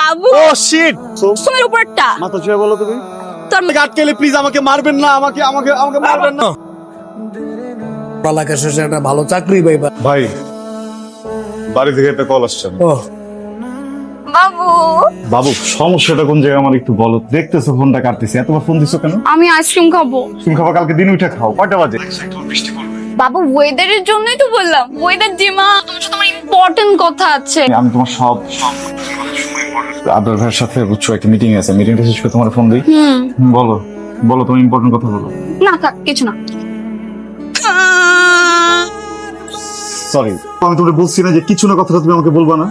বাবু ও sheet তোমার উপরটা মাথা ছুঁয়ে বলো তুমি তোর আটকেলে প্লিজ আমাকে মারবেন না আমাকে আমাকে আমাকে মারবেন না পড়ালেখা শেষে একটা ভালো চাকরি পাইবা। ভাই বাড়ি থেকে একটা কল আসছে ও বাবু বাবু সমস্যাটা কোন জায়গায় আমার একটু বলো দেখতেছো ফোনটা কাটতেছি এতবার ফোন দিছো কেন আমি আইসক্রিম খাবো তুমি খাবার কালকে দিন উঠে খাও কয়টা বাজে বাবু ওয়েদারের জন্যই তো বললাম ওয়েদার ডিমা তোমার সাথে আমার ইম্পর্টেন্ট কথা আছে আমি তোমার সব আদর ভাইয়ের সাথে বুঝছো একটা মিটিং আছে মিটিংটা শেষ করে তোমার ফোন দিই বলো বলো তুমি ইম্পর্টেন্ট কথা বলো না থাক কিছু না সরি আমি তোমাকে বলছি না যে কিছু না কথাটা তুমি আমাকে বলবা না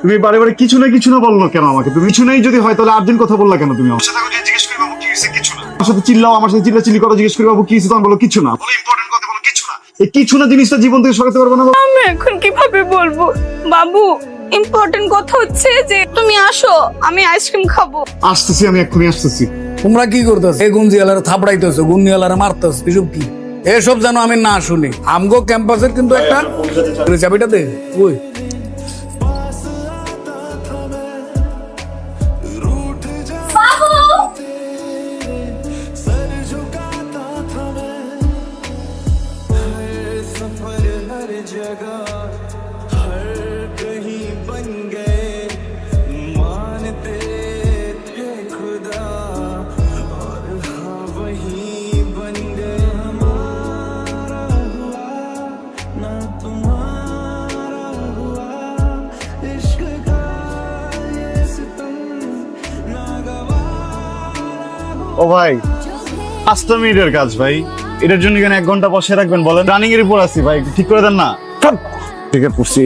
তুমি বারে বারে কিছু না বললো কেন আমাকে তুমি কিছু নাই যদি হয় তাহলে আর্জেন্ট কথা বললা কেন তুমি আমার সাথে জিজ্ঞেস করি বাবু কি হয়েছে কিছু না আমার সাথে চিল্লাও আমার সাথে চিল্লাচিল্লি করো জিজ্ঞেস করি বাবু কি হয়েছে তখন বলো কিছু না বলো ইম্পর্টেন্ট কথা বলো কিছু না এই কিছু না জিনিসটা জীবন থেকে সরাতে পারবো না আমি এখন কিভাবে বলবো বাবু ইম্পর্টেন্ট কথা হচ্ছে যে তুমি আসো আমি আইসক্রিম খাবো আসতেছি আমি এক্ষুনি আসতেছি তোমরা কি করতেছ? এই গুঞ্জিয়ালারে থাপড়াইতেছো, গুঞ্জিয়ালারে মারতেছ, এসব কি? এসব যেন আমি না শুনি। আমগো ক্যাম্পাসের কিন্তু একটা চাবিটা দে। ওই ও ভাই 5 মিনিটের কাজ ভাই এটার জন্য কেন 1 ঘন্টা বসে রাখবেন বলেন রানিং এর উপর আছি ভাই ঠিক করে দেন না ঠিক আছে পড়ছি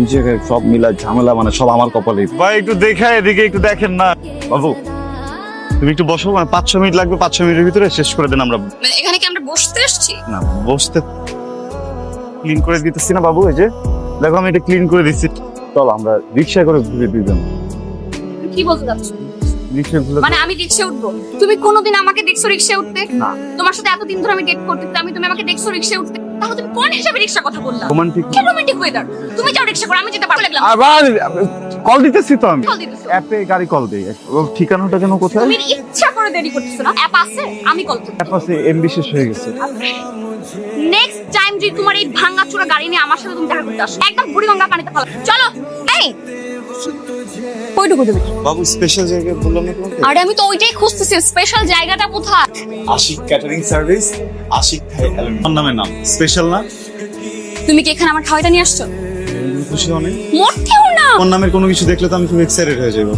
ওই জায়গায় সব মিলা ঝামেলা মানে সব আমার কপালে ভাই একটু দেখা এদিকে একটু দেখেন না বাবু তুমি একটু বসো মানে 5-6 মিনিট লাগবে 5-6 মিনিটের ভিতরে শেষ করে দেন আমরা মানে এখানে কি আমরা বসতে এসেছি না বসতে ক্লিন করে দিতেছি না বাবু এই যে দেখো আমি এটা ক্লিন করে দিচ্ছি চল আমরা রিকশা করে ঘুরে দিই কি বলতে যাচ্ছ রিকশা ঘুরে মানে আমি রিকশা উঠবো তুমি কোনোদিন আমাকে দেখছো রিকশা উঠতে না। তোমার সাথে এতদিন ধরে আমি ডেট করতে তুমি আমাকে দেখছো রিকশা উঠতে তাহলে তুমি কোন হিসাবে রিকশা কথা বললা রোমান্টিক কি রোমান্টিক ওয়েদার তুমি যাও রিকশা করো আমি যেতে পারবো লাগলাম আবার কল দিতেছি তো আমি কল দিতেছো অ্যাপে গাড়ি কল দেই ও ঠিকানাটা যেন কোথায় তুমি ইচ্ছা করে দেরি করতেছো না অ্যাপ আছে আমি কল করব অ্যাপ আছে এমবি শেষ হয়ে গেছে নেক্সট টাইম যদি তোমার এই ভাঙা চূড়া গাড়ি নিয়ে আমার সাথে তুমি দেখা করতে আসো একদম বুড়িগঙ্গা পানিতে ফেলো চলো এই কইটুকু তুমি বাবু স্পেশাল জায়গা বললাম না তোমাকে আরে আমি তো ওইটাই খুঁজতেছি স্পেশাল জায়গাটা কোথায় আশিক ক্যাটারিং সার্ভিস আশিক থাই এলিমেন্ট আমার নামের নাম স্পেশাল না তুমি কি এখানে আমার খাওয়াটা নিয়ে আসছো খুশি অনেক মোটেও না আমার নামের কোনো কিছু দেখলে তো আমি খুব এক্সাইটেড হয়ে যাবো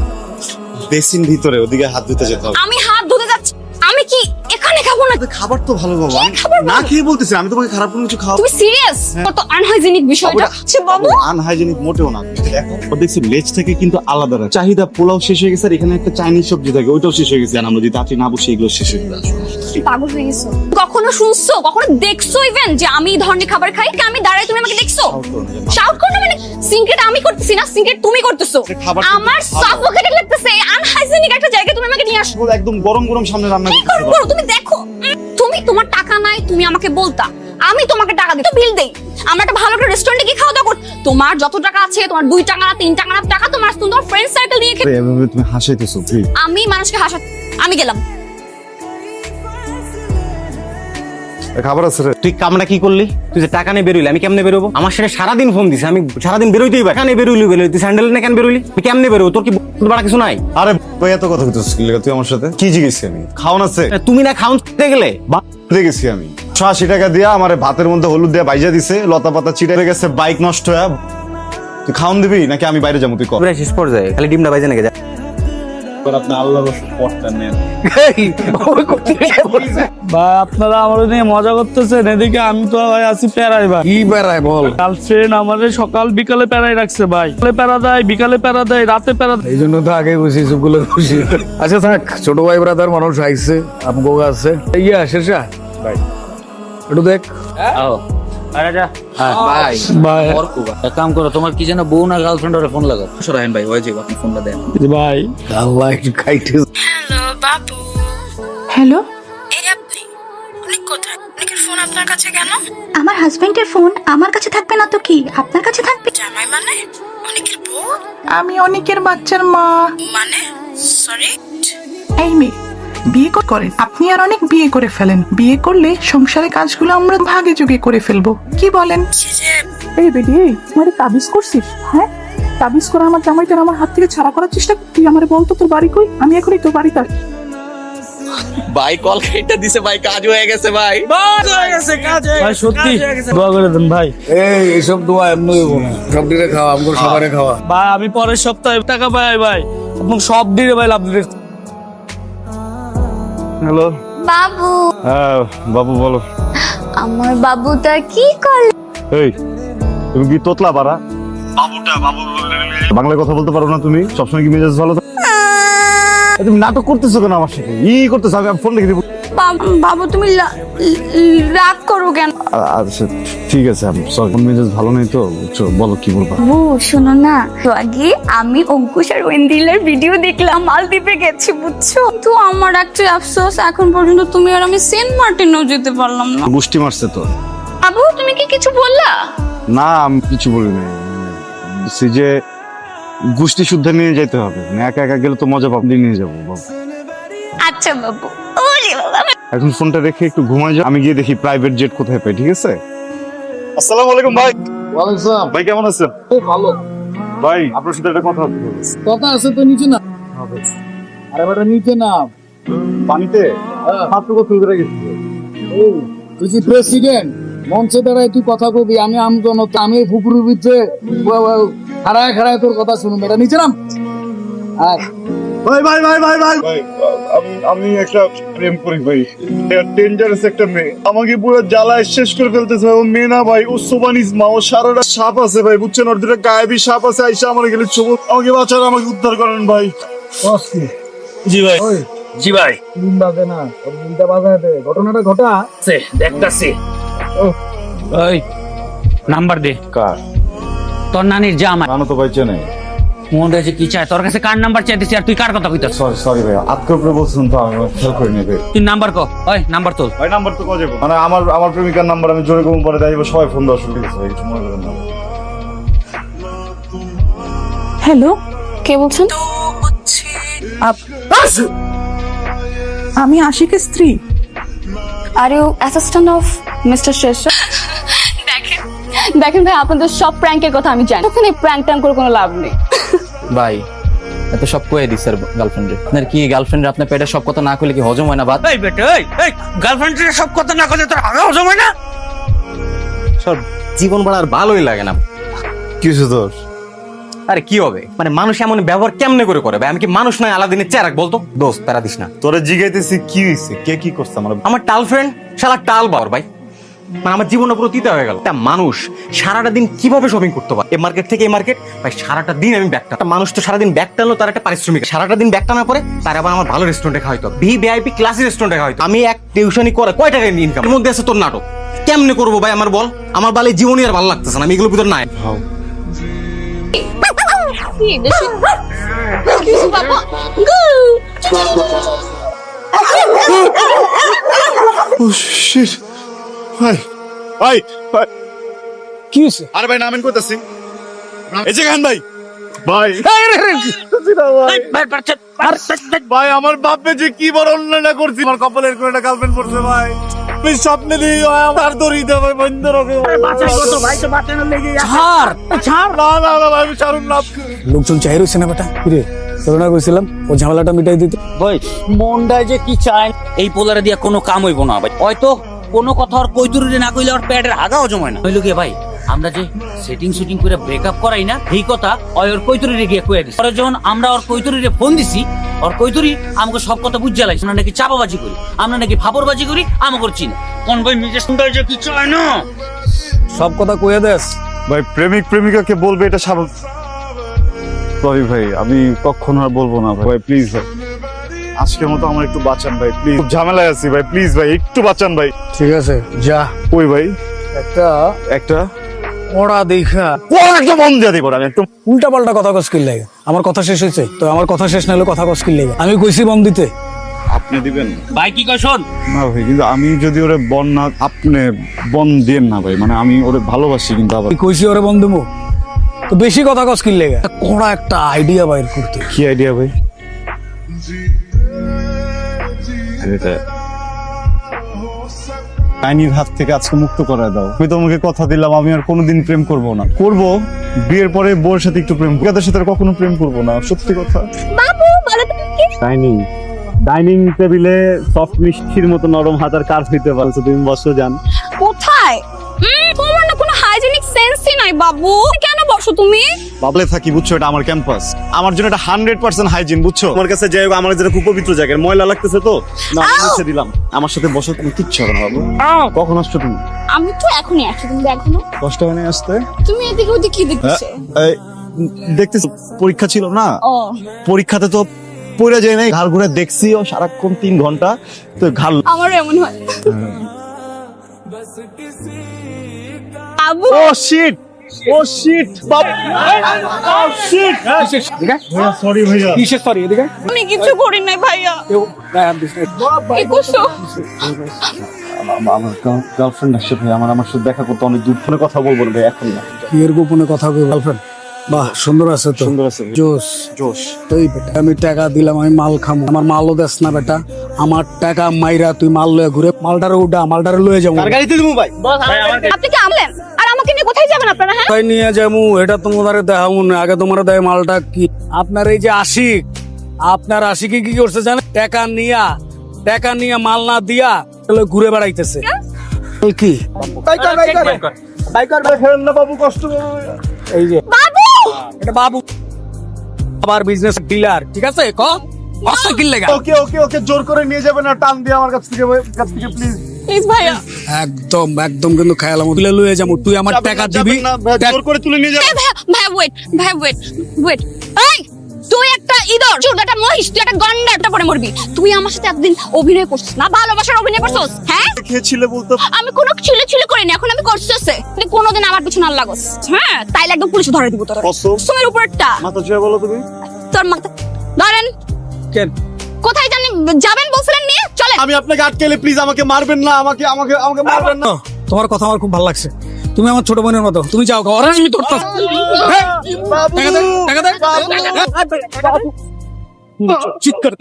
বেসিন ভিতরে ওদিকে হাত ধুতে যেতে হবে আমি হাত ধুতে যাচ্ছি আমি কি এখানে খাবো না খাবার তো ভালো বাবা কি খাবার না ভালো? খেয়ে বলতেছি আমি তোমাকে খারাপ কোনো কিছু খাওয়াবো তুমি সিরিয়াস কত আনহাইজেনিক বিষয়টা আচ্ছা বাবু আনহাইজেনিক মোটেও না দেখো ও দেখছি লেজ থেকে কিন্তু আলাদা রাখে চাহিদা পোলাও শেষ হয়ে গেছে আর এখানে একটা চাইনিজ সবজি থাকে ওইটাও শেষ হয়ে গেছে আর আমরা যদি তাড়াতাড়ি না বসে এগুলো শেষ হয়ে যাবে পাগল হয়ে গেছো কখনো শুনছো কখনো দেখছো ইভেন যে আমি এই ধরনের খাবার খাই কি আমি দাঁড়াই তুমি আমাকে দেখছো শাউট করো না মানে সিনক্রেট আমি করতেছি না সিনক্রেট তুমি করতেছো খাবার তো আমার ভালো। সাফোকেটেড লাগতেছে আনহাইজেনিক একটা জায়গায় তুমি আমাকে নিয়ে আসো একদম গরম গরম সামনে রান্না কি করতে করবো তুমি দেখো তুমি তোমার টাকা নাই তুমি আমাকে বলতা আমি তোমাকে টাকা দিই তো বিল দেই আমরা একটা ভালো একটা রেস্টুরেন্টে গিয়ে খাওয়া দাওয়া কর তোমার যত টাকা আছে তোমার 2 টাকা না 3 টাকা না টাকা তোমার তোমার ফ্রেন্ড সার্কেল নিয়ে খেয়ে এভাবে তুমি হাসাইতেছো প্লিজ আমি মানুষকে হাসা আমি গেলাম খাবার আছে রে তুই কামটা কি করলি? তুই যে টাকা নিয়ে বেরোলি আমি কেমনে বেরোবো? আমার সাথে সারাদিন ফোন দিছে আমি সারাদিন বেরোইতেই পারি কানে বেরোইলি তুই স্যান্ডেল না কেন বেরোলি তুই কেমনে বেরোবো তোর কি বাড়া কিছু নাই? আরে ভাই এত কথা কইতেছিস কি লাগা তুই আমার সাথে কি জিজ্ঞেস আমি খাওন আছে তুমি না খাউন গেলে বাড়তে গেছি আমি 80 টাকা দিয়া আমার ভাতের মধ্যে হলুদ দিয়া বাইজা দিছে লতা পাতা ছিটে গেছে বাইক নষ্ট হয়ে তুই খাওন দিবি নাকি আমি বাইরে যাবো তুই কর পুরো শেষ পর্যায়ে খালি ডিমটা বাইজে নাকি যা আপনি আল্লাহর পথটা নেন বা আপনারা আমার নিয়ে মজা করতেছেন এদিকে আমি তো ভাই আছি প্যারাই ভাই কি বেড়ায় বল? গার্লফ্রেন্ড আমাদের সকাল বিকালে প্যারাই রাখছে ভাই সকালে প্যারা দেয় বিকালে প্যারা দেয় রাতে প্যারা দেয় এই জন্য তো আগে বুঝি সবগুলো খুশি। আচ্ছা থাক, ছোট ভাই ব্রাদার মানুষ আইছে আমগো আছে ইয়া শেষা ভাই একটু দেখ আরে যা ভাই ভাই এক কাম করো তোমার কি যেন বউ না গার্লফ্রেন্ড ওরে ফোন লাগাও সরাহেন ভাই ওই যে আপনি ফোনটা দেন ভাই আল্লাহ একটু খাইতে হ্যালো বাবু হ্যালো এই আপনি উনি কোথায় উনি কি ফোন আপনার কাছে কেন? আমার হাজবেন্ডের ফোন আমার কাছে থাকবে না তো কি আপনার কাছে থাকবে? জামাই মানে অনেকের বউ? আমি অনেকের বাচ্চার মা। মানে সরি। এই মেয়ে বিয়ে করেন আপনি আর অনেক বিয়ে করে ফেলেন, বিয়ে করলে সংসারের কাজগুলো আমরা ভাগে যোগে করে ফেলবো, কি বলেন? এই বেডি আমারে তাবিজ করছিস? হ্যাঁ তাবিজ করে আমার জামাইটার আমার হাত থেকে ছাড়া করার চেষ্টা করছিস। আমারে বলতো তোর বাড়ি কই, আমি এখনই তোর বাড়িতে আসি। ভাই কল কেটে দিছে ভাই, কাজ হয়ে গেছে ভাই। ভাই সত্যি দোয়া করে দেন ভাই। এইসব দোয়া এমনি হইব না, সব দিলে খাওয়া আমগো সবারে খাওয়া। ভাই আমি পরের সপ্তাহে টাকা পাই ভাই, আপনি সব দিলে ভাই লাভ দিলে। হ্যালো। বাবু, হ্যাঁ বাবু বলো। আমার বাবুটা কি করলো? এই তুমি কি তোতলা পারা? বাবুটা বাবু বাংলায় কথা বলতে পারো না তুমি? সবসময় কি মেজাজ ভালো থাকে? তুমি নাটক করতেছো কেন আমার সাথে? করতেছো, আমি ফোন রেখে দিব। বাবু তুমি রাগ করো কেন? আচ্ছা ঠিক আছে, আমি সরি, মেজাজ ভালো নেই তো, বুঝছো? বলো কি বলবো। বাবু শোনো না, তো আগে আমি অঙ্কুশ আর ওয়েন্দিলের ভিডিও দেখলাম, মালদ্বীপে গেছি বুঝছো। তো আমার একটা আফসোস, এখন পর্যন্ত তুমি আর আমি সেন্ট মার্টিনেও যেতে পারলাম না। গুষ্টি মারছে তো। বাবু তুমি কি কিছু বললা? না আমি কিছু বলি নাই, বলছি যে গুষ্টি শুদ্ধ নিয়ে যেতে হবে, মানে একা একা গেলে তো মজা পাবলি, নিয়ে যাবো বাবু। আচ্ছা বাবু। ওরে বাবা, এখন ফোনটা রেখে একটু ঘুমাই যাও, আমি গিয়ে দেখি প্রাইভেট জেট কোথায় পাই, ঠিক আছে? আসসালামু আলাইকুম ভাই। ওয়ালাইকুম আসসালাম। ভাই কেমন আছেন? ভালো। ভাই আপনার সাথে একটা কথা বলতে হবে। কথা আছে তো নিচে না। আরে বেটা নিচে না। পানিতে হাত তো তুলে গেছে। ও তুই কি প্রেসিডেন্ট? মঞ্চে দাঁড়ায় তুই কথা কবি, আমি আমজনতা, আমি ফুপুরের ভিতরে খাড়ায় খাড়ায় তোর কথা শুনুন। এটা নিচে নাম। ভাই ভাই ভাই ভাই ভাই আমি একটা প্রেম করি ভাই, ডেঞ্জারাস একটা মেয়ে, আমাকে পুরো জ্বালায় শেষ করে ফেলতেছে। ও মেয়ে না ভাই, ও সোবানিজমা, ও সারাটা সাপ আছে ভাই, বুঝছেন? ওর দুটো গায়েবী সাপ আছে, আইসা আমার গেলে সবুজ, আমাকে বাঁচান, আমাকে উদ্ধার করেন ভাই। জি ভাই। জি ভাই। তিন বাজে না, ওর তিনটা বাজে দে, ঘটনাটা ঘটা দেখতাছি। ওই নাম্বার দে। কার? তোর নানির জামাই নানু তো ভাই চেনে। মন রয়েছে কি চায় তোর কাছে? কার নাম্বার চাইতেছি আর তুই কার কথা কইতাছ? সরি ভাই, আজকে উপরে বলছেন তো, আমি খেয়াল করে নেবে। তুই নাম্বার কো, ওই নাম্বার তোল। ভাই নাম্বার তো কবে? মানে আমার প্রেমিকার নাম্বার আমি জোরে কম পরে দেয়, সবাই ফোন দেওয়া শুরু করেছে, কিছু মনে করেন না। হ্যালো, কে বলছেন? আমি আশিকের স্ত্রী। Are you assistant of mister শেষ? দেখেন ভাই, আপনাদের সব প্র্যাঙ্কের কথা আমি জানি, ওখানে প্র্যাঙ্ক ট্যাঙ্ক করে কোনো লাভ নেই। ভাই এত সব কয়ে দিস স্যার গার্লফ্রেন্ডে। আপনার কি গার্লফ্রেন্ড আপনার পেটে সব কথা না কইলে কি হজম হয় না? বাদ এই বেটা, এই গার্লফ্রেন্ডের সব কথা না কইলে তোর আগা হজম হয় না? সব জীবন বড় আর ভালোই লাগে না। কি হয়েছে তোর? আরে কি হবে, মানে মানুষ এমন ব্যবহার কেমনে করে করে ভাই? আমি কি মানুষ নয় আলাদিনের চেরাক? বলতো দোস্ত প্যারা দিস না। তোরা জিগাইতেছি কি হয়েছে, কে কি করছে? আমার টাল ফ্রেন্ড শালা টাল বাবার ভাই, মানে আমার জীবনে পুরো তিতা হয়ে গেল। একটা মানুষ সারাটা দিন কিভাবে শপিং করতে পারে? এই মার্কেট থেকে এই মার্কেট ভাই, সারাটা দিন আমি ব্যাগটা, একটা মানুষ তো সারাদিন ব্যাগ টানলো, তার একটা পারিশ্রমিক। সারাটা দিন ব্যাগ টানা পরে তার আবার আমার ভালো রেস্টুরেন্টে খাওয়াইতো, ভিআইপি ক্লাসি রেস্টুরেন্টে খাওয়াইতো। আমি এক টিউশনি করে কয় টাকা ইনকাম, এর মধ্যে আছে তোর নাটক। কেমনে করবো ভাই আমার বল? আমার বালে জীবনই আর ভালো লাগতেছে না, আমি এগুলোর ভিতর নাই। বাবা ভাই ভাই ভাই কি হয়েছে? আরে ভাই নামেন কইতাছি, এই যে গান ভাই ভাই ভাই আমার বাপে যে কি বড় অন্যায় করছি, আমার কপালের করে একটা গার্লফ্রেন্ড পড়ছে ভাই। আমি স্বপ্নে দিই তার দড়ি দেবে বন্ধ রাখে ছাড় না না না ভাই, আমি ছাড়ুন না। লোকজন চাই রয়েছে না বেটা, কিরে তোর না কইছিলাম ও ঝামেলাটা মিটাই দিতে। ভাই মনটায় যে কি চায়, এই পোলারে দিয়া কোনো কাম হইব না ভাই। হয়তো কোনো কথা আর কৈতুরি না কইলে আর পেটের হাগা হজম হয় না। হইলো কি ভাই, আমরা যে সেটিং শুটিং করে ব্রেকআপ করাই না, এই কথা ওর কৈতুরিরে গিয়ে কয়ে দিছি। পরে যখন আমরা ওর কৈতুরিরে ফোন দিছি, ওর কৈতুরি আমাকে সব কথা বুঝে লাইছে। আমরা নাকি চাপাবাজি করি, আমরা নাকি ফাপড়বাজি করি, আমাকে চিনি কোন ভাই নিজের শুনতে যে কি চায় না সব কথা কয়ে দেস। ভাই প্রেমিক প্রেমিকাকে বলবে এটা স্বাভাবিক। সরি ভাই, আমি কখনো আর বলবো না ভাই, প্লিজ ভাই আজকের মতো আমার একটু বাঁচান ভাই, প্লিজ। খুব ঝামেলায় আছি ভাই, প্লিজ ভাই একটু বাঁচান ভাই। ঠিক আছে যা। ওই ভাই একটা ওরা দেখা একটা মন দিয়ে দিব, আমি একটু উল্টা পাল্টা কথা কস কিল লাগে। আমার কথা শেষ হয়েছে তো, আমার কথা শেষ না হলে কথা কস কিল লাগে। আমি কইছি বম দিতে, আপনি দিবেন? ভাই কি কয় শোন, না ভাই, কিন্তু আমি যদি ওরে বন না, আপনি বন দেন না ভাই, মানে আমি ওরে ভালোবাসি কিন্তু আবার। কইছি ওরে বন্ধু মু তো বেশি কথা কস কি লেগে কোড়া একটা আইডিয়া বাইর করতে। কি আইডিয়া ভাই? আইনির হাত থেকে আজকে মুক্ত করে দাও। আমি তোমাকে কথা দিলাম আমি আর কোনোদিন প্রেম করব না। করব বিয়ের পরে বউর সাথে একটু প্রেম, তাদের সাথে আর কখনো প্রেম করব না, সত্যি কথা। বাবু বলো তো কি? ডাইনিং টেবিলে সফট মিষ্টির মতো নরম হাতার কাজ দিতে পারছো, তুমি বসো যান। কোথায়? তোমার না কোনো হাইজেনিক সেন্সই নাই বাবু, কেন বসো তুমি? বাবলে থাকি বুঝছো, এটা আমার ক্যাম্পাস, আমার জন্য এটা 100% হাইজিন বুঝছো। আমার কাছে যাই হোক, আমার যেটা খুব পবিত্র জায়গা, ময়লা লাগতেছে তো না, আমি মুছে দিলাম। আমার সাথে বসো, তুমি কিচ্ছু হবে না বাবু। কখন আসছো তুমি? আমি তো এখনই আসছি, তুমি দেখো না। কষ্ট হয় না আসতে? তুমি এদিকে ওদিকে কি দেখতেছো? এই, দেখতেছি পরীক্ষা ছিল না, ও পরীক্ষাতে তো পড়ে যায় নাই, ঘাড় ঘুরে দেখছি ও সারাক্ষণ 3 ঘন্টা তো ঘাড়। আমার এমন হয়। বাবু ও শিট, ও শিট বাবু, ও শিট। ভাইয়া সরি ভাইয়া। কিসের সরি এদিকে আমি কিছু করি নাই ভাইয়া। কি করছো? আমার গার্লফ্রেন্ড আসছে ভাই, আমার সাথে দেখা করতে অনেক দূর, ফোনে কথা বলবো না ভাই, এখন না। কি এর গোপনে কথা কই গার্লফ্রেন্ড? বাহ সুন্দর আছে তো, সুন্দর আছে ভাই। জোস জোশ। এই বেটা আমি টাকা দিলাম, আমি মাল খামো, আমার মালও দেস না বেটা। আমার টাকা মাইরা তুই মাল লয়ে ঘুরে মালটারে উঠা, মালটারে লয়ে যাবো। গাড়িতে দিমু ভাই। আপনি কি আমলেন? আর আমাকে নিয়ে কোথায় যাবেন আপনারা? হ্যাঁ তাই নিয়ে যাবো, এটা তোমাদের দেখাবো না, আগে তোমার দেয় মালটা কি। আপনার এই যে আশিক, আপনার আশিকে কি করছে জানেন? টাকা নিয়া মাল না দিয়া তাহলে ঘুরে বেড়াইতেছে কি। বাবু কষ্ট এই যে বাবু এটা বাবু আবার বিজনেস ডিলার, ঠিক আছে ক কি লেগা। ওকে ওকে ওকে, জোর করে নিয়ে যাবেন না, টান দিয়ে আমার কাছ থেকে প্লিজ। প্লিজ ভাইয়া। একদম একদম কিন্তু খেয়াল তুলে লয়ে যাবো, তুই আমার টাকা দিবি। জোর করে তুলে নিয়ে যাবেন। এই ভাইয়া, ভাইয়া ওয়েট। এই তুই একটা ইদর, চুরদাটা মহিষ, তুই একটা গন্ডাটা পরে মরবি। তুই আমার সাথে একদিন অভিনয় করছিস না, ভালোবাসার অভিনয় করছিস? হ্যাঁ খেয়েছিলে বলতো। আমি কোনো ছিলে করিনি, এখন আমি করতেছে। তুই কোনোদিন আমার পিছনে আর লাগস, হ্যাঁ তাইলে একদম পুলিশ ধরে দিব তোর। কসম। তোমার উপরটা মাথা ছুঁয়ে বলো তুমি। তোর মাথা ধরেন। কেন কোথায় জানি যাবেন বলছিলেন, নিয়ে চলেন। আমি আপনাকে আটকেলে প্লিজ আমাকে মারবেন না, আমাকে মারবেন না। তোমার কথা আমার খুব ভালো লাগছে, তুমি আমার ছোট বোনের মতো, তুমি যাও ঘরে, আমি তোর টাকা দে। চিৎকার